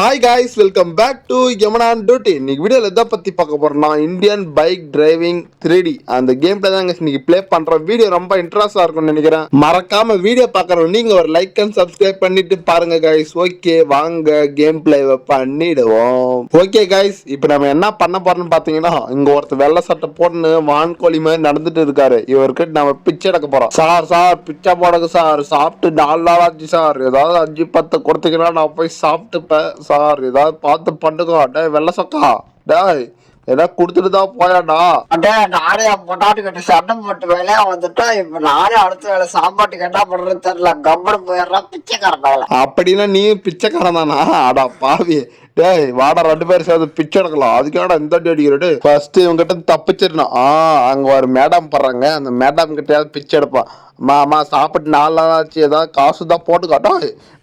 Hi guys, welcome back to யமனான் duty. இன்னைக்கு வீடியோவில் எதை பற்றி பார்க்க போகிறோம்னா இந்தியன் பைக் டிரைவிங் 3D அந்த கேம் பிளே தான் இன்னைக்கு ப்ளே பண்ணுறோம். வீடியோ ரொம்ப இன்ட்ரெஸ்டாக இருக்கும்னு நினைக்கிறேன். மறக்காம வீடியோ பார்க்குறோம் நீங்கள் ஒரு லைக் அண்ட் சப்ஸ்கிரைப் பண்ணிட்டு பாருங்க காய்ஸ். ஓகே, வாங்க கேம் பிளேவை பண்ணிடுவோம். ஓகே காய்ஸ், இப்போ நம்ம என்ன பண்ண போறோம்னு பார்த்தீங்கன்னா, இங்கே ஒருத்தர் வெள்ளை சட்டை போட்டுன்னு வான்கோழி மாதிரி நடந்துட்டு இருக்காரு. இவர்கிட்ட நம்ம பிச்சை எடுக்க போகிறோம். சார் பிச்சை போடுங்க சார், சாப்பிட்டு 4 நாள் ஆச்சு சார், ஏதாவது 5-10 கொடுத்தீங்கன்னா நான் போய் சாப்பிட்டுப்பேன் சார், ஏதாவது பார்த்து பண்ணுங்க. டே வெள்ள சக்கா, டேய் ஏதாவது கொடுத்துட்டு தான் போயாடா. அடே நானே பொண்டாட்டி கட்டி சண்டை போட்டு வேலையா வந்துட்டா, இப்ப நானே அடுத்த வேலை சாப்பாட்டுக்கு என்ன பண்றதுன்னு தெரியல. கம்பெனி போயிடுறான் பிச்சைக்காரன். அப்படின்னா நீ பிச்சைக்காரன் தானா? அடா பாவி, டேய் வாடா 2 பேரும் சேர்ந்து பிச்சை எடுக்கலாம். அதுக்காக இந்த அடி அடிக்கிறது. ஃபர்ஸ்ட் இவங்க கிட்ட தப்பிச்சிடணும். அங்க ஒரு மேடம் போடுறாங்க, அந்த மேடம் கிட்ட பிச்சை எடுப்பான். மாமா சாப்பிட்டு 4 நாள் ஆச்சு, ஏதாவது காசு தான் போட்டுக்காட்டா.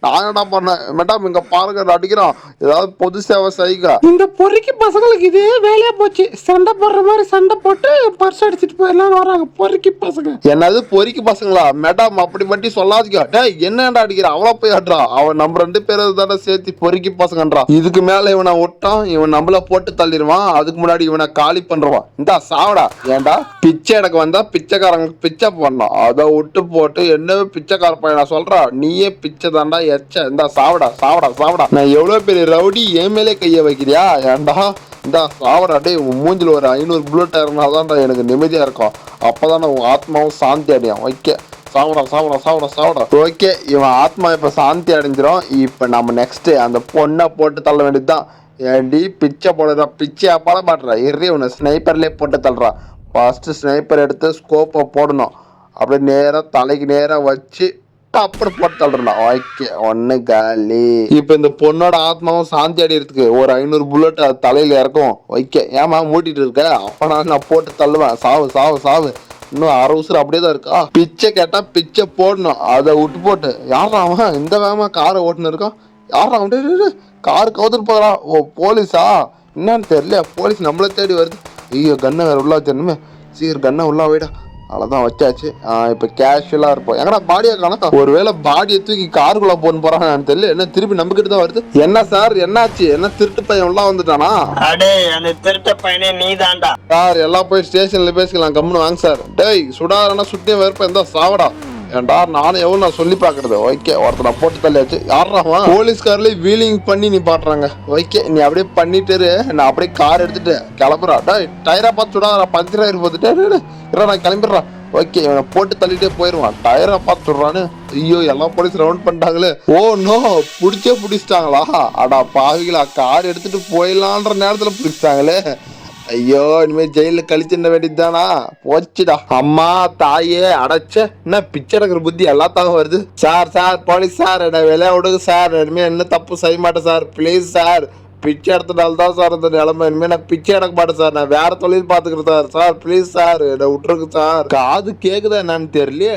நான் என்ன பண்ணேன் மேடம், இங்க பாருங்க அடிக்கிறான், ஏதாவது பொது சேவை செய்க. இந்த பொறுக்கி பசங்களுக்கு இதே வேலையா போச்சு. சண்டை போடுற மாதிரி சண்டை போட்டு பர்ஸ் அடிச்சுட்டு போயிடலாம் வராங்க பொறுக்கி பசங்க. என்னது பொறுக்கி பசங்களா? மேடம் அப்படி மட்டும் சொல்லாதீங்க. டேய் என்னடா அடிக்கிறான், அவ்வளோ போய் ஆடுறா. அவன் நம்ம 2 பேரும் தானே சேர்த்து பொறுக்கி பசங்கன்றான். இதுக்கு மேல இவனை விட்டான், இவன் நம்மள போட்டு தள்ளிடுவான். அதுக்கு முன்னாடி இவனை காலி பண்றான். இந்தா சாவடா. ஏண்டா பிச்சை எடுக்க வந்தா பிச்சைக்காரங்க பிச்சை பண்ணணும், அதை விட்டு போட்டு என்ன பிச்சைக்கார பையனா சொல்றா? நீயே பிச்சை தாண்டா எச்ச. இந்த சாவடா சாவடா சாவடா. நான் எவ்வளவு பெரிய ரவுடி, என் மேலே கைய வைக்கிறியா? ஏண்டா இந்த சாவடா. டே உன் மூஞ்சில் ஒரு 500 புல்லட் இருந்தாதான்டா எனக்கு நிம்மதியா இருக்கும். அப்பதான் உன் ஆத்மாவும் சாந்தி அடையும். ஓகே, சாவடா சாவடா சாவடா சாவடா. ஓகே, இவன் ஆத்மா இப்ப சாந்தி அடைஞ்சிரும். இப்ப நம்ம நெக்ஸ்ட் அந்த பொண்ணை போட்டு தள்ள வேண்டியதுதான். ஏண்டி பிச்சை போடுறா, பிச்சையா போட மாட்டா. இறி உன்னை ஸ்னைப்பர்லேயே போட்டு தள்ளுறா. ஃபர்ஸ்ட் ஸ்னைப்பர் எடுத்து ஸ்கோப்பை போடணும். அப்படியே நேராக தலைக்கு நேராக வச்சு அப்படி போட்டு தள்ளுறோம். ஓகே, ஒன்று காலி. இப்போ இந்த பொண்ணோட ஆத்மாவும் சாந்தி அடையிறதுக்கு ஒரு 500 புல்லட் தலையில இறக்கும். ஓகே, ஏமா மூட்டிட்டு இருக்க? அப்ப நான் போட்டு தள்ளுவேன். சாவு சாவு சாவு. இன்னும் 6 உசுறு அப்படியே தான் இருக்கா. பிச்சை கேட்டா பிச்சை போடணும், அதை விட்டு போட்டு. யாரா அவன் இந்த வேகமா காரை ஓட்டுன்னு இருக்கான்? யாரா அவன்? காரு கவுத்துட்டு போகிறான். ஓ போலீஸா? என்னன்னு தெரியல. போலீஸ் நம்மளை தேடி வருது. ஐயோ கண்ணை வேற உள்ள வச்சிடணுமே. சீக்கிரம் கண்ணை உள்ள போயிடா. அவ்வளோதான் வச்சாச்சு. இப்போ கேஷுவலாக இருப்போம். எங்கடா பாடியை காணோம். ஒருவேளை பாடியை தூக்கி காருக்குள்ளே போன்னு போறான்னு தெரியல. என்ன திருப்பி நம்பிக்கிட்டு தான் வருது. என்ன சார் என்னாச்சு? என்ன திருட்டு பையன் உள்ள வந்துட்டானா? அடே அந்த திருட்டு பையனே நீ தான்டா சார். எல்லாம் போய் ஸ்டேஷன்ல பேசிக்கலாம், கம்முன்னு வாங்க சார். டேய் சுடாரனா சுட்டியும் வெறுப்பேன். எந்த சாவடா. ஏன்டா நானும் எவ்வளோ நான் சொல்லி பார்க்கறது. ஓகே, ஒருத்தனை போட்டு தள்ளியாச்சு. யாராவா? போலீஸ்காரில் வீலிங் பண்ணி நீ பாட்டுறாங்க. ஓகே, நீ அப்படியே பண்ணிட்டு நான் அப்படியே கார் எடுத்துட்டு கிளம்புறா. டேய் டயரா பார்த்து சுடாதா, பஞ்சர் ஆயிரு போத்துட்டு நான் கிளம்பிடுறான். ஓகே, இவனை போட்டு தள்ளிட்டே போயிடுவான். டயரா பார்த்து சுடுறான்னு. ஐயோ எல்லாம் போலீஸ் ரவுண்ட் பண்ணிட்டாங்களே. ஓ நோ, பிடிச்சிட்டாங்களா? அடா பாவிகளா, கார் எடுத்துட்டு போயிடலான்ற நேரத்துல பிடிச்சிட்டாங்களே. ஐயோ, இனிமேல் ஜெயில கழிச்சிட வேண்டியதுதானா? போச்சுடா. அம்மா தாயே அடைச்ச. என்ன பிச்சை எடுக்கிற புத்தி எல்லாத்தாக வருது. சார் போலீஸ் சார், என்ன விளையா விடுங்க சார். இனிமேல் என்ன தப்பு செய்ய மாட்டேன் சார், ப்ளீஸ் சார். பிச்சை எடுத்தனால தான் சார் இந்த நிலைமை. இனிமேல் நான் பிச்சை எடுக்க மாட்டேன் சார், நான் வேற தொழில் பார்த்துக்கிறேன் சார். சார் ப்ளீஸ் சார், என்னை விட்டுருக்கு சார். காது கேக்குதா என்னன்னு தெரியலையே.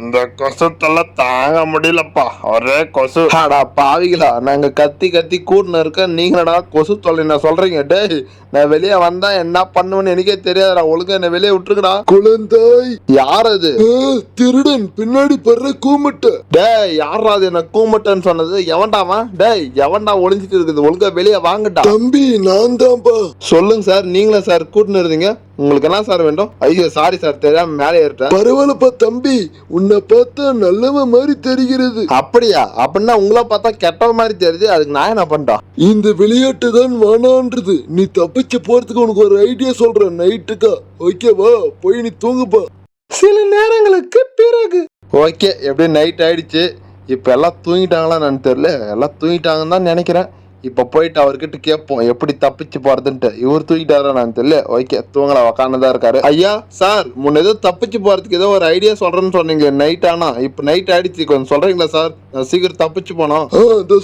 இந்த கொசுத்தெல்லாம் தாங்க முடியலப்பா, ஒரே கொசு. ஆடா பாவிகளா, நாங்க கத்தி கத்தி கூட்டுன்னு இருக்க, நீங்களடா கொசு தொல்லை நான் சொல்றீங்க. டேய் நான் வெளியே வந்தா என்ன பண்ணுவேன்னு எனக்கே தெரியாதுடா. ஒழுங்கா என்ன வெளியே விட்டுருக்கடா. குழந்தாய் யார் அது? திருடன் பின்னாடி படுற கூமட்டு. டேய் யாரா அது என்ன கூமட்டுன்னு சொன்னது? எவன்டாவன்? டேய் எவன்டா ஒளிஞ்சிட்டு இருக்குது? ஒழுங்கா வெளியே வாங்கடா. தம்பி நான் தான்பா. சொல்லுங்க சார், நீங்களா சார் கூட்டுன்னு இருந்தீங்க? உங்களுக்கு என்ன சார் வேண்டும்? ஐயோ சாரி சார், தெரியாம மேலே ஏறிட்டேன். பரவாயில்லப்பா தம்பி, உன்னை பார்த்தா நல்லவ மாதிரி தெரிகிறது. அப்படியா? அப்படின்னா உங்களை பார்த்தா கெட்டவ மாதிரி தெரியுது. அதுக்கு நான் என்ன பண்றேன்? இந்த விளையாட்டு தான் வானான்றது. நீ தப்பிச்சு போறதுக்கு உனக்கு ஒரு ஐடியா சொல்றேன். நைட்டுக்கா ஓகேவா? போய் நீ தூங்குப்பா. சில நேரங்களுக்கு பிறகு. ஓகே, எப்படி நைட் ஆயிடுச்சு. இப்ப எல்லாம் தூங்கிட்டாங்களா நான் தெரியல. எல்லாம் தூங்கிட்டாங்கன்னு தான் நினைக்கிறேன். இப்போ போயிட்டு அவர்கிட்ட கேட்போம் எப்படி தப்பிச்சு போறதுன்ட்டு. இவர் தூக்கிட்டாரா நான் தெரியல. ஓகே, தூங்கல உக்காந்துதான் இருக்காரு. ஐயா சார், முன்ன ஏதோ தப்பிச்சு போறதுக்கு ஏதோ ஒரு ஐடியா சொல்றேன்னு சொன்னீங்க. நைட் ஆனா இப்போ நைட் ஆயிடுச்சு, கொஞ்சம் சொல்றீங்களா சார்? நான் சீக்கிரம் தப்பிச்சு போனோம்.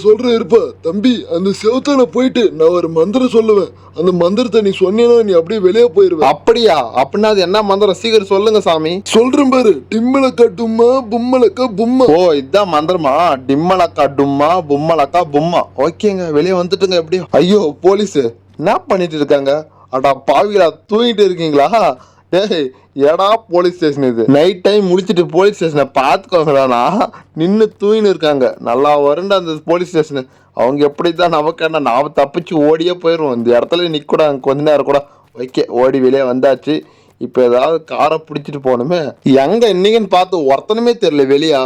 சொல்றேன் இருப்பா தம்பி. அந்த செவத்தான போயிட்டு நான் ஒரு மந்திரம் சொல்லுவேன். அந்த மந்திரத்தை நீ சொன்னீங்கன்னா நீ அப்படியே வெளியே போயிருவேன். அப்படியா? அப்படின்னா அது என்ன மந்திரம்? சீக்கிரம் சொல்லுங்க சாமி. சொல்றேன் பாரு. டிம்மலக்கா டும்மா பும்மலக்கா பும்மா. ஓ இதான் மந்திரமா? டிம்மலக்கா டும்மா பும்மலக்கா பும்மா. ஓகேங்க, வெளியே வந்துட்டுங்க. எப்படியும் ஐயோ போலீஸ் என்ன பண்ணிட்டு இருக்காங்க? அடா பாவிகளா, தூங்கிட்டு இருக்கீங்களா? ஏய் ஏடா போலீஸ் ஸ்டேஷன் இது நைட் டைம் முடிச்சிட்டு போலீஸ் ஸ்டேஷனை பார்த்துக்கோங்கடானா நின்று தூயின்னு இருக்காங்க. நல்லா வருண்ட அந்த போலீஸ் ஸ்டேஷனு. அவங்க எப்படிதான் நமக்கு என்ன நாம தப்பிச்சு ஓடியே போயிடுவோம். இந்த இடத்துல நிற்கூட கொஞ்ச நேரம் கூட ஓகே ஓடி வெளியே வந்தாச்சு. இப்போ ஏதாவது காரை பிடிச்சிட்டு போகணுமே. எங்க இன்னைக்குன்னு பார்த்து ஒருத்தனுமே தெரியல வெளியே.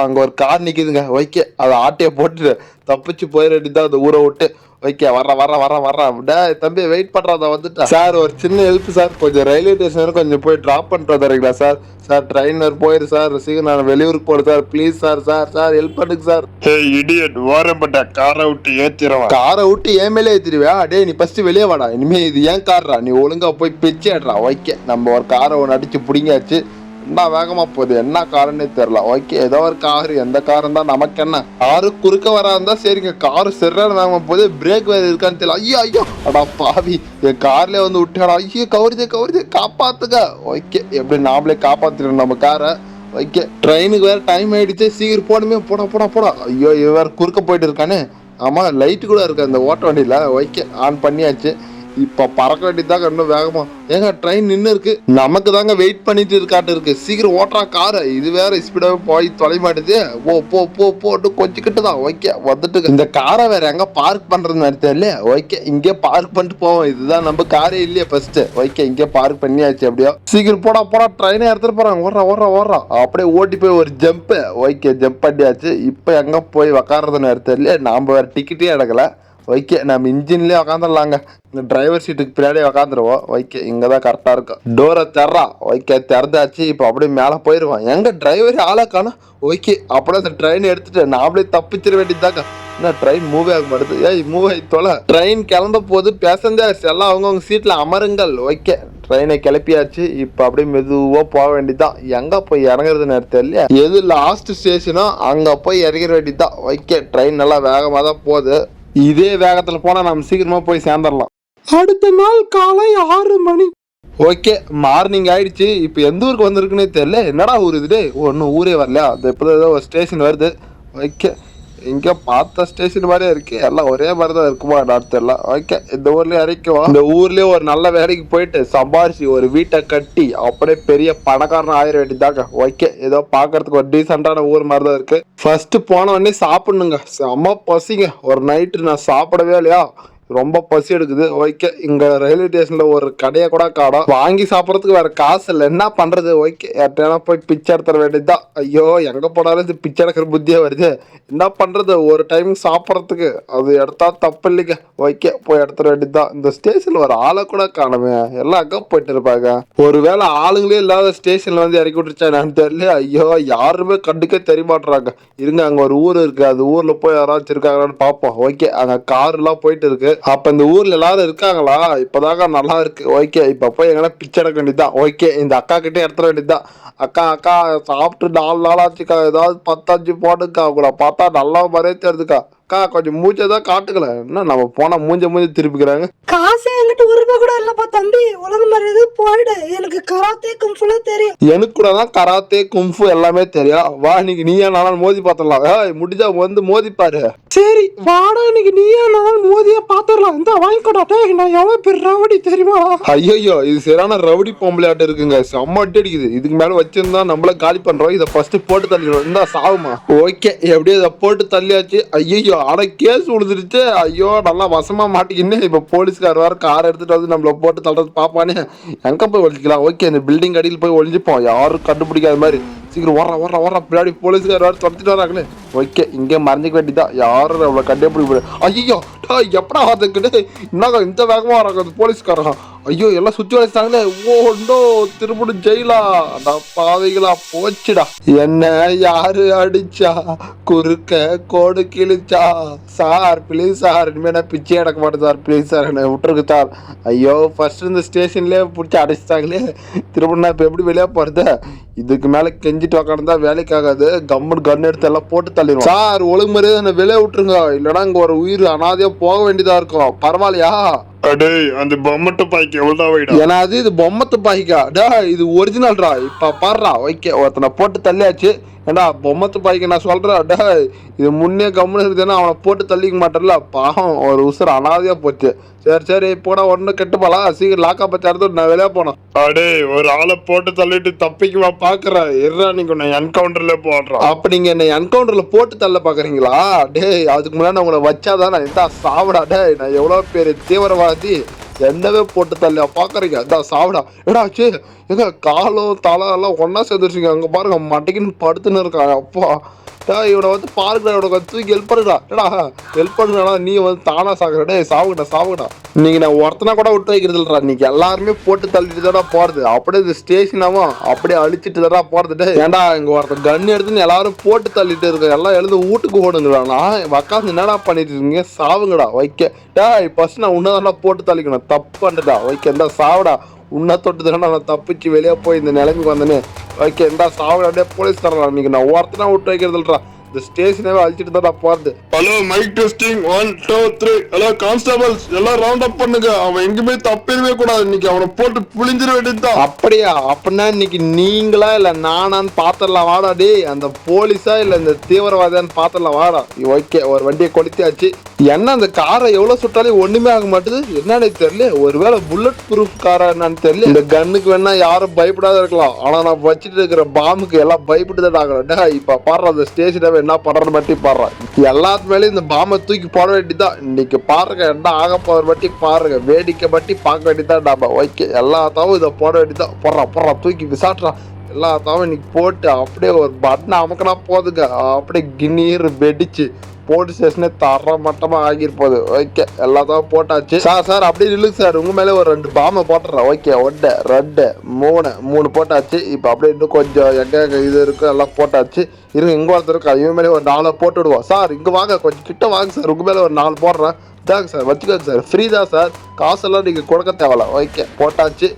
அங்கே ஒரு கார் நிற்கிதுங்க. ஓகே அதை ஆட்டையை போட்டுட்டு தப்பிச்சு போயிட வேண்டியதான் அந்த ஊரை விட்டு. ஓகே வர்றேன் டே தம்பி வெயிட் பண்ணுறத வந்துட்டேன் சார். ஒரு சின்ன ஹெல்ப் சார், கொஞ்சம் ரயில்வே ஸ்டேஷன் கொஞ்சம் போய் ட்ராப் பண்ணிட்டு வந்துடுறீங்களா சார்? சார் ட்ரெயின் போயிரு சார், சீக்கிரம் நான் வெளியூருக்கு போகிறேன் sir, please sir. Sir help பண்ணுங்க சார். ஹே இடியட், ஓரப்பட்ட காரை விட்டு ஏத்திரவா. காரை விட்டு ஏன் மேலே ஏற்றிடுவியா? டே நீ ஃபர்ஸ்ட் வெளியே வாடா. இனிமே இது ஏன் கார்ரா, நீ ஒழுங்கா போய் பிச்சை ஆடுறா. ஓகே நம்ம ஒரு காரை ஒன்று அடிச்சு பிடிங்காச்சு. என்ன வேகமா போகுது, என்ன காருன்னே தெரியல. ஓகே ஏதோ ஒரு காரு, எந்த காரும் தான் நமக்கு என்ன. காரு குறுக்க வரா இருந்தா சரிங்க, காரு சரியான வேகமா போகுது. பிரேக் வேற இருக்கான்னு தெரியல. ஐயோ அடா பாவி, என் கார்லயே வந்து விட்டாடா. ஐயோ கவுருதே காப்பாத்துக்க. ஓகே எப்படி நாமளே காப்பாத்திடணும் நம்ம காரை. ஓகே ட்ரெயினுக்கு வேற டைம் ஆயிடுச்சு, சீக்கிரம் போகணுமே. போடா. ஐயோ இவ வேற குறுக்க போயிட்டு இருக்கானே. ஆமா லைட்டு கூட இருக்கு அந்த ஓட்ட வண்டியில. ஓகே ஆன் பண்ணியாச்சு. இப்போ பறக்க வேண்டியதாங்க இன்னும் வேகமா. ஏங்க ட்ரெயின் நின்று இருக்கு, நமக்கு தாங்க வெயிட் பண்ணிட்டு இருக்காட்டு இருக்கு. சீக்கிரம் ஓட்டுறா காரை. இது வேற ஸ்பீடாக போய் தொலை மாட்டுது. போட்டு கொஞ்சிக்கிட்டு தான். ஓகே வந்துட்டு இந்த காரை வேற எங்க பார்க் பண்றதுன்னு தெரியல. ஓகே இங்கே பார்க் பண்ணிட்டு போவோம். இதுதான் நம்ம காரே இல்லையே ஃபர்ஸ்ட். ஓகே இங்கே பார்க் பண்ணியாச்சு. அப்படியோ சீக்கிரம் போடா ட்ரெயினை எடுத்துட்டு போறாங்க. ஓடுறா அப்படியே ஓட்டி போய் ஒரு ஜம்ப். ஓகே ஜம்ப் பண்ணியாச்சு. இப்போ எங்க போய் உக்காரதுன்னு தெரியல. நாம வேற டிக்கெட்டே எடுக்கல. ஓகே நம்ம இன்ஜின்லேயே உக்காந்துடலாங்க. இந்த டிரைவர் சீட்டுக்கு பின்னாடியே உக்காந்துருவோம். ஓகே இங்கே தான் கரெக்டாக இருக்கும். டோரை திறறா. ஓகே திறந்தாச்சு. இப்போ அப்படியே மேலே போயிடுவான். எங்க டிரைவர் ஆளா காணோம். ஓகே அப்படியே அந்த ட்ரெயின் எடுத்துட்டு நாமளே தப்பிச்சிட வேண்டியதாங்க. என்ன ட்ரெயின் மூவ் ஆக மாட்டுது. ஏய் மூவ் ஆகி தொலை. ட்ரெயின் கிளம்ப போது பேசஞ்சர்ஸ் எல்லாம் அவங்கவுங்க சீட்டில் அமருங்கள். ஓகே ட்ரெயினை கிளப்பியாச்சு. இப்போ அப்படியே மெதுவாக போக வேண்டியதான். எங்கே போய் இறங்குறதுன்னு தெரியல. எது லாஸ்ட் ஸ்டேஷனோ அங்கே போய் இறங்கிற வேண்டியதான். ஓகே ட்ரெயின் நல்லா வேகமாக தான் போகுது. இதே வேகத்துல போனா நம்ம சீக்கிரமா போய் சேர்ந்துடலாம். அடுத்த நாள் காலை 6 மணி. ஓகே மார்னிங் ஆயிடுச்சு. இப்போ எந்த ஊருக்கு வந்திருக்குன்னே தெரியல. என்னடா ஊர் இது? ஒன்றும் ஊரே வரலையா? அது இப்போ ஏதோ ஒரு ஸ்டேஷன் வருது. ஓகே இங்கே பார்த்த ஸ்டேஷன் மாதிரியே இருக்கு. எல்லாம் ஒரே மாதிரி தான் இருக்குமா நான் தெரியல. ஓகே இந்த ஊர்லயே இறக்குவோம். இந்த ஊர்லயே ஒரு நல்ல வேலைக்கு போயிட்டு சம்பாரிச்சு ஒரு வீட்டை கட்டி அப்படியே பெரிய பணக்காரன் ஆயிர வேண்டியதாங்க. ஓகே ஏதோ பார்க்கறதுக்கு ஒரு டீசெண்டான ஊர் மாதிரி தான் இருக்கு. ஃபர்ஸ்ட் போன உடனே சாப்பிடணுங்க. செம்ம பசிங்க. ஒரு நைட்டு நான் சாப்பிடவே இல்லையா, ரொம்ப பசி எடுக்குது. ஓகே இங்க ரயில்வே ஸ்டேஷன்ல ஒரு கடையை கூட காணோம். வாங்கி சாப்பிட்றதுக்கு வேற காசு இல்லை. என்ன பண்றது? ஓகே யார்ட்டா போய் பிச்சை எடுத்துற வேண்டியதுதான். ஐயோ எங்க போனாலும் இது பிச்சை எடுக்கிற புத்தியா வருது. என்ன பண்றது? ஒரு டைம் சாப்பிட்றதுக்கு அது எடுத்தா தப்பு இல்லைங்க. ஓகே போய் எடுத்துட வேண்டியதுதான். இந்த ஸ்டேஷன்ல ஒரு ஆளை கூட காணுமே. எல்லாம் அங்க போயிட்டு இருப்பாங்க. ஒருவேளை ஆளுங்களே இல்லாத ஸ்டேஷன்ல வந்து இறக்கி விட்டுருச்சா என்னன்னு தெரியல. ஐயோ யாருமே கண்டுக்க தெரிய மாட்டுறாங்க. இருங்க அங்க ஒரு ஊர் இருக்கு, அது ஊர்ல போய் யாராச்சும் இருக்காங்களான்னு பார்ப்போம். ஓகே அங்க கார் எல்லாம் போயிட்டு இருக்கு. அப்ப இந்த ஊர்ல எல்லாரும் இருக்காங்களா? இப்பதாங்க நல்லா இருக்கு. ஓகே இப்ப போய் எங்கன்னா பிச்சை எடுக்க வேண்டியதுதான். ஓகே இந்த அக்கா கிட்டே எடுத்துட வேண்டியதுதான். அக்கா சாப்பிட்டு 4 நாள் ஆச்சுக்கா, ஏதாவது 10-5 போட்டுக்கா. கூட பார்த்தா நல்லா மாதிரியே தெரியுதுக்கா. அக்கா கொஞ்சம் மூஞ்சதான் காட்டுக்கல. என்ன நம்ம போனா மூஞ்ச திருப்பிக்கிறாங்க. காசு என்கிட்ட 1 ரூபாய் கூட இல்லப்பா தம்பி. ஒழுங்கு மாதிரி போயிடு. எனக்கு கராத்தே கும்ஃபுலாம் தெரியும். எனக்கு கூட தான் கராத்தே கும்ஃபு எல்லாமே தெரியும். வா இன்னைக்கு நீயா நானும் மோதி பார்த்துடலாம். முடிஞ்சா வந்து மோதி பாரு. சரி வாடா, இன்னைக்கு நீயா நானும் மோதியா பாத்துடலாம். இந்த வாங்கிக்கோடா. நான் எவ்வளவு பெரிய ரவுடி தெரியுமா? ஐயோ இது சரியான ரவுடி பொம்பளையாட்டு இருக்குங்க. செம்ம அடி அடிக்குது. இதுக்கு மேல வச்சிருந்தா நம்மள காலி பண்றோம். இதை ஃபர்ஸ்ட் போட்டு தள்ளிடுவோம். இருந்தா சாவுமா. ஓகே எப்படியோ இதை போட்டு தள்ளியாச்சு. ஐயோ ஆனா கேஸ் விழுந்துருச்சு. ஐயோ நல்லா வசமா மாட்டிக்கின்னு இப்ப போலீஸ்கார் வேற கார் எடுத்துட்டு வந்து நம்மள போட்டு தள்ளுறது பாப்பானே. எங்க போய் ஒழிக்கலாம்? ஓகே இந்த பில்டிங் அடியில் போய் ஒழிஞ்சுப்போம். யாரும் கண்டுபிடிக்காத மாதிரி. சீக்கிரம் ஓடுறா பின்னாடி போலீஸ்கார் வேற துரத்திட்டு வராங்களே. ஓகே இங்கே மறைஞ்சிக்க வேண்டியதான். யாரும் நம்மளை கண்டுபிடிக்க. ஐயோ எப்படா அதுக்கிட்டு என்னங்க இந்த வேகமா வராங்க போலீஸ்காரங்க. ஐயோ எல்லாம் சுத்தி வளைச்சாங்களே. ஓண்டோ திருப்பூர் ஜெயிலா. பாதைகளா போச்சுடா. என்ன யாரு அடிச்சா? குறுக்க கோடு கிழிச்சா? சார் ப்ளீஸ் சார், இனிமே நான் பிச்சை எடுக்க மாட்டேன் சார். ப்ளீஸ் சார் என்னை விட்டுருக்கு சார். ஐயோ ஃபர்ஸ்ட் இந்த ஸ்டேஷன்லேயே பிடிச்சி அடைச்சிட்டாங்களே. திரும்ப நான் இப்போ எப்படி வெளியே போகிறது? இதுக்கு மேலே கெஞ்சிட்டு உக்காந்துதான் வேலைக்கு ஆகாது. கன் எடுத்து எல்லாம் போட்டு தள்ளிடுவோம். சார் ஒழுங்கு மாதிரியே என்னை வெளியே விட்டுருங்க. இல்லைன்னா இங்கே ஒரு உயிர் அனாதையாக போக வேண்டியதாக இருக்கும். பரவாயில்லையா? அடே அந்த பொம்மை துப்பாக்கி எவ்வளோ வைடா? ஏன்னா அது இது பொம்மை துப்பாக்கிக்கா டா, இது ஒரிஜினல்ரா. இப்ப பாடுறா ஓகே, ஒருத்தனை போட்டு தள்ளியாச்சு. ஏண்டா பொம்மை துப்பாக்கி நான் சொல்றேன் டா, இது முன்னே கம்முன்னு இருக்குதுன்னா அவனை போட்டு தள்ளிக்க மாட்டேன்ல, பாவம் ஒரு உசுறு அனாதையா போச்சு. சரி சரி போடா, ஒண்ணு கெட்டு போலாம், சீக்கிரம் லாக்கா பச்சா எடுத்து நான் வெளியே போனோம். அடே ஒரு ஆளை போட்டு தள்ளிட்டு தப்பிக்குவா பாக்குறேன், இருடா நீங்க உன்னை என்கவுண்டர்ல போடுறான். அப்ப நீங்க என்ன என்கவுண்டர்ல போட்டு தள்ள பாக்குறீங்களா? டேய் அதுக்கு முன்னாடி உங்களை வச்சாதான் நான் இந்த சாவடா. டேய் நான் எவ்வளவு பேரு தீவிரவாதி, என்னவே போட்டு தள்ள பாக்குறீங்க. இந்த சாவடா ஏடாச்சு, எங்க காலம் தலை எல்லாம் ஒன்னா சேர்ந்துருச்சுங்க. அங்க பாருங்க மட்டைக்குன்னு படுத்துன்னு இருக்காங்க. அப்பா இவனை வந்து பாருங்கடா, இவனை தூக்கி ஹெல்ப் பண்ணுடா. ஏடா ஹெல்ப் பண்ணுடா, நீ வந்து தானா சாகுற. டே சாவுங்கடா. நீங்க நான் ஒருத்தனா கூட விட்டு வைக்கிறது இல்லடா, இன்னைக்கு எல்லாருமே போட்டு தள்ளிட்டு தானே போறது. அப்படியே இது ஸ்டேஷனாவும் அப்படியே அழிச்சிட்டு தானே போறது. டே ஏன்டா இங்க ஒருத்தன் கன் எடுத்துன்னு எல்லாரும் போட்டு தள்ளிட்டு இருக்க, எல்லாம் எழுந்து வீட்டுக்கு ஓடுங்கடா. நான் உக்காந்து என்னடா பண்ணிட்டு இருக்கீங்க, சாவுங்கடா. வைக்க டே ஃபர்ஸ்ட் நான் உன்னதான் போட்டு தள்ளிக்கணும், தப்பு பண்ணுடா. வைக்க இந்த சாவுடா, உன்னை தொட்டு தானே நான் தப்பிச்சு வெளியே போய் இந்த நிலைமைக்கு வந்தேன்னு. ஓகே இந்த சாவடே போலீஸ் தரலாம், இன்னைக்கு நான் ஒருத்தனா விட்டு வைக்கிறது இல்லடா. இந்த ஸ்டேஷனவே அழிச்சிட்டு தான் நான் போறது. Hello mic testing 1 2 3. Hello constables எல்லாம் ரவுண்ட் அப் பண்ணுங்க, அவன் எங்குமே தப்பிடவே கூடாது, இன்னைக்கு அவனை போட்டு புளிஞ்சிட வேண்டியதுதான். அப்படியா? அப்படின்னா இன்னைக்கு நீங்களா இல்ல நானான்னு பாத்திரலாம் வாடா. டே அந்த போலீஸா இல்ல இந்த தீவிரவாதியான்னு பாத்திரலாம் வாடா. ஓகே ஒரு வண்டியை கொளுத்தியாச்சு. என்ன அந்த காரை எவ்வளவு சுட்டாலும் ஒண்ணுமே ஆக மாட்டுது, என்னன்னு தெரியல. ஒருவேளை புல்லட் ப்ரூஃப் காரா என்னன்னு தெரியல. இந்த கன்னுக்கு வேணா யாரும் பயப்படாத இருக்கலாம், ஆனா நான் வச்சுட்டு இருக்கிற பாம்புக்கு எல்லாம் பயப்பட்டு தான் ஆகலாம். இப்ப பாடுற அந்த ஸ்டேஷன் என்ன பண்றது மட்டும் பாடுறான். எல்லாத்து மேலேயும் இந்த பாம்பை தூக்கி போட வேண்டியதான். இன்னைக்கு பாருங்க என்ன ஆக போற மட்டும் பாருங்க, வேடிக்கை மட்டும் பார்க்க வேண்டியதான் நாம. ஓகே எல்லாத்தாவும் இதை போட வேண்டியதான். போடுறா தூக்கி விசாட்டுறான். எல்லாத்தாவும் இன்னைக்கு போட்டு அப்படியே ஒரு பட்டனை அமுக்கினா போதுங்க, அப்படியே கிண்ணீர் வெடிச்சு போலீஸ் ஸ்டேஷனே தர மட்டமா ஆகிருப்போது. ஓகே எல்லாத்தையும் போட்டாச்சு. சார் அப்படியே இல்லைங்க சார், உங்க மேலே ஒரு 2 பாம்பை போட்டுறேன். ஓகே 1 2 3 போட்டாச்சு. இப்போ அப்படியே இன்னும் கொஞ்சம் எங்க இது இருக்கும் எல்லாம் போட்டாச்சு. இருங்க இங்க ஒருத்தர் இருக்கு, இவன் மேலே ஒரு 4 போட்டு விடுவோம். சார் இங்க வாங்க, கொஞ்சம் கிட்ட வாங்க சார், உங்க மேலே ஒரு 4 போடுறேன். இதாங்க சார் வச்சுக்கோங்க சார், ஃப்ரீ தான் சார், காசெல்லாம் நீங்க கொடுக்க தேவையில்ல. ஓகே போட்டாச்சு.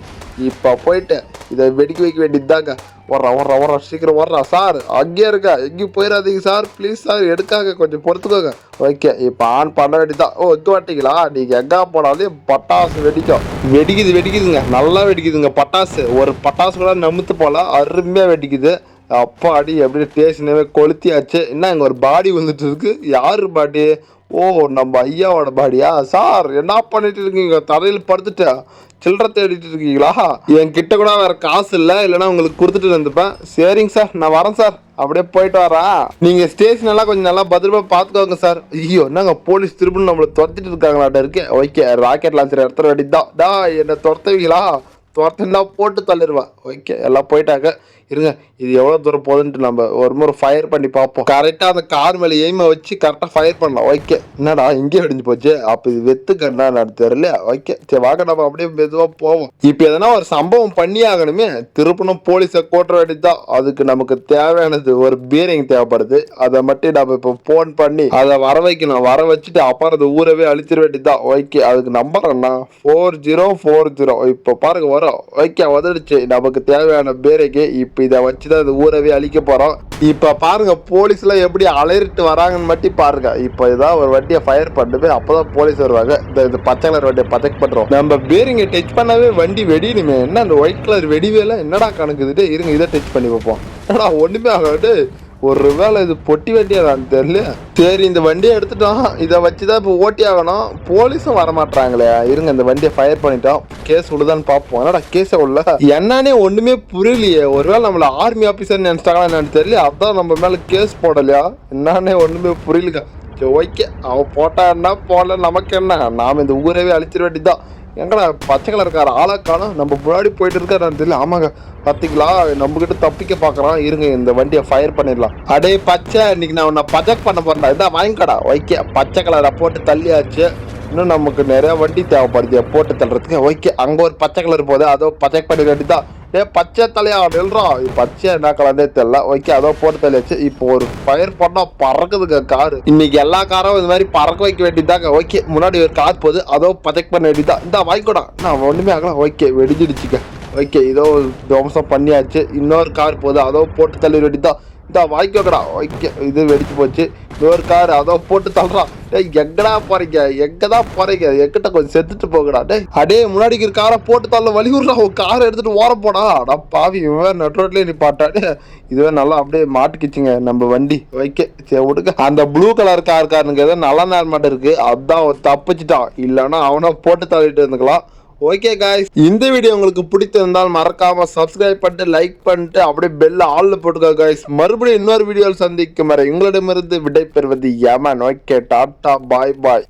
இப்போ போயிட்டு இதை வெடிக்க வைக்க வேண்டியதுதாங்க. வர்றா சீக்கிரம் வர்றா. சார் அங்கேயே இருக்கா, எங்கேயும் போயிடாதீங்க சார், ப்ளீஸ் சார் எடுக்காங்க, கொஞ்சம் பொறுத்துக்கோங்க. ஓகே இப்போ ஆன் பண்ண வேண்டியதான். ஓ இங்கே வாட்டிங்களா, நீங்கள் எங்கே போனாலும் பட்டாசு வெடிக்குதுங்க, நல்லா வெடிக்குதுங்க பட்டாசு. ஒரு பட்டாசு கூட நமுத்து போல அருமையாக வெடிக்குது. அப்பா அடி எப்படி ஸ்டேஷனவே கொளுத்தியாச்சு. என்ன இங்கே ஒரு பாடி வந்துட்டு இருக்கு, யாரு பாடி? ஓ நம்ம ஐயாவோட பாடியா? சார் என்ன பண்ணிட்டு இருக்கீங்க, தரையில் படுத்துட்டா சில்லறை தேடிட்டு இருக்கீங்களா? என்கிட்ட கூட வேற காசு இல்லை, இல்லைன்னா உங்களுக்கு கொடுத்துட்டு வந்துப்பேன். சரிங்க சார் நான் வரேன் சார், அப்படியே போயிட்டு வரேன். நீங்க ஸ்டேஷன் எல்லாம் கொஞ்சம் நல்லா பத்திரமா பாத்துக்கோங்க சார். ஐயோ என்னங்க போலீஸ் திரும்ப நம்மளை துரத்திட்டு இருக்காங்களாட்ட இருக்கு. ஓகே ராக்கெட் லான்ச்சர் எடுத்துட வேண்டியதுதான். டா என்ன துரத்துவீங்களா? துரத்தினா போட்டு தள்ளிடுவேன். ஓகே எல்லாம் போயிட்டாங்க. இருங்க இது எவ்வளோ தூரம் போகுதுன்ட்டு நம்ம ஒரு முறை ஃபயர் பண்ணி பார்ப்போம். கரெக்டாக அந்த கார் மேலே எய்மை வச்சு கரெக்டாக ஃபயர் பண்ணலாம். ஓகே என்னடா இங்கே வெடிஞ்சு போச்சு, அப்போ இது வெத்துக்கண்ணா தெரியல. ஓகே சரி வாங்க நம்ம அப்படியே மெதுவாக போவோம். இப்போ எதனா ஒரு சம்பவம் பண்ணி ஆகணுமே, திருப்பணும் போலீஸை கோட்டுற வேண்டியதுதான். அதுக்கு நமக்கு தேவையானது ஒரு பீரிங் தேவைப்படுது, அதை மட்டும் நம்ம இப்போ ஃபோன் பண்ணி அதை வர வைக்கணும். வர வச்சுட்டு அப்புறம் அந்த ஊரவே அழிச்சிட வேண்டியதுதான். ஓகே அதுக்கு நம்பர் என்ன 4040. இப்போ பாருங்க வரும். ஓகே வந்துடுச்சு நமக்கு தேவையான பீரிங்கு. இப்போ இதை வச்சுதான் இந்த ஊரவே அழிக்க போறோம். இப்ப பாருங்க போலீஸ் எல்லாம் எப்படி அலறிட்டு வராங்கன்னு மட்டும் பாருங்க. இப்ப இதான் ஒரு வண்டியை ஃபயர் பண்ணுமே, அப்பதான் போலீஸ் வருவாங்க. இந்த பச்சை கலர் வண்டியை பச்சைக் பண்றோம். நம்ம பேரிங்க டச் பண்ணாவே வண்டி வெடினுமே. என்ன அந்த ஒயிட் கலர் வெடிவேல என்னடா கணக்குது? இருங்க இதை டச் பண்ணி வைப்போம். என்னடா ஒண்ணுமே ஆகாது, ஒரு வேளை இது பொட்டி வண்டியா நான் தெரியல. சரி இந்த வண்டியை எடுத்துட்டோம், இதை வச்சுதான் இப்போ ஓட்டி ஆகணும். போலீஸும் வரமாட்டாங்களே. இருங்க இந்த வண்டியை ஃபயர் பண்ணிட்டோம், கேஸ் உள்ளதான்னு பார்ப்போம். என்னடா கேஸ உள்ள என்னன்னே ஒண்ணுமே புரியலையே. ஒருவேளை நம்மள ஆர்மி ஆபீசர் நினைச்சிட்டாங்களா என்னன்னு தெரியல, அதான் நம்ம மேல கேஸ் போடலையா என்னன்னே ஒண்ணுமே புரியலங்க. சரி ஓகே அவன் போட்டா என்ன போடல நமக்கு என்ன, நாம இந்த ஊரவே அழிச்சிட வேண்டியதுதான். எங்கடா பச்சை கலர் கார ஆளா காணும், நம்ம முன்னாடி போயிட்டு இருக்காரு தெரியல. ஆமாங்க பாத்தீங்களா நம்ம கிட்ட தப்பிக்க பாக்குறான். இருங்க இந்த வண்டியை ஃபயர் பண்ணிடலாம். அடே பச்சை இன்னைக்கு நான் உன்னை பஜெக்ட் பண்ண போறேன், இதான் வாங்கிக்கடா. ஓகே பச்சை கலரை போட்டு தள்ளியாச்சு. இன்னும் நமக்கு நிறைய வண்டி தேவைப்படுது போட்டு தள்ளுறதுக்கு. ஓகே அங்க ஒரு பச்சை கலர் போகுது, அதோ பஜெக்ட் பண்ணி வேண்டியதான். பச்சை தலையா நில்றோம், பச்சை என்ன கலந்தே தெரியல. ஓகே அதோ போட்டு தள்ளியாச்சு. இப்போ ஒரு ஃபயர் பண்ணா பறக்குதுங்க காரு. இன்னைக்கு எல்லா காரும் இந்த மாதிரி பறக்க வைக்க வேண்டியதாங்க. ஓகே முன்னாடி ஒரு கார் போகுது, அதோ பஜெக்ட் பண்ண வேண்டியதான். இந்த வாங்கிக்கூடா நான் ஒண்ணுமே ஆகலாம். ஓகே வெடிஞ்சிடுச்சுக்க. ஓகே இதோ துவம்சம் பண்ணியாச்சு. இன்னொரு கார் போகுது, அதோ போட்டு தள்ளி வேண்டியதான். இந்த வாய்க்கோக்கடா வைக்க இது வெடிச்சு போச்சு. இன்னொரு கார் அதோ போட்டு தள்ளுறான். டேய் எங்கடா போறீங்க, எங்கதான் போறீங்க, எங்கிட்ட கொஞ்சம் செத்துட்டு போகடா. டேய் அடே முன்னாடி இருக்கிற காரை போட்டு தள்ள வழி விடுறா, ஒரு காரை எடுத்துட்டு ஓர போடா. அடா பாவி இவன் நட் ரோட்லயே நிப்பாட்டாடு. இதுவே நல்லா அப்படியே மாட்டுக்கிச்சுங்க நம்ம வண்டி வைக்க. சரி விடுங்க. அந்த ப்ளூ கலர் காருங்க ஏதோ நல்ல நேரம் மட்டும் இருக்கு, அதான் தப்பிச்சுட்டான். இல்லைன்னா அவனை போட்டு தள்ளிட்டு இருந்துக்கலாம். ஓகே காய்ஸ், இந்த வீடியோ உங்களுக்கு பிடித்திருந்தால் மறக்காம சப்ஸ்கிரைப் பண்ணிட்டு லைக் பண்ணிட்டு அப்படியே பெல் ஆல்ல போட்டுக்கோ காய்ஸ். மறுபடியும் இன்னொரு வீடியோவில் சந்திக்கும் வரை உங்களிடமிருந்து விடை பெறுவது யமன். ஓகே டாட்டா பாய் பாய்.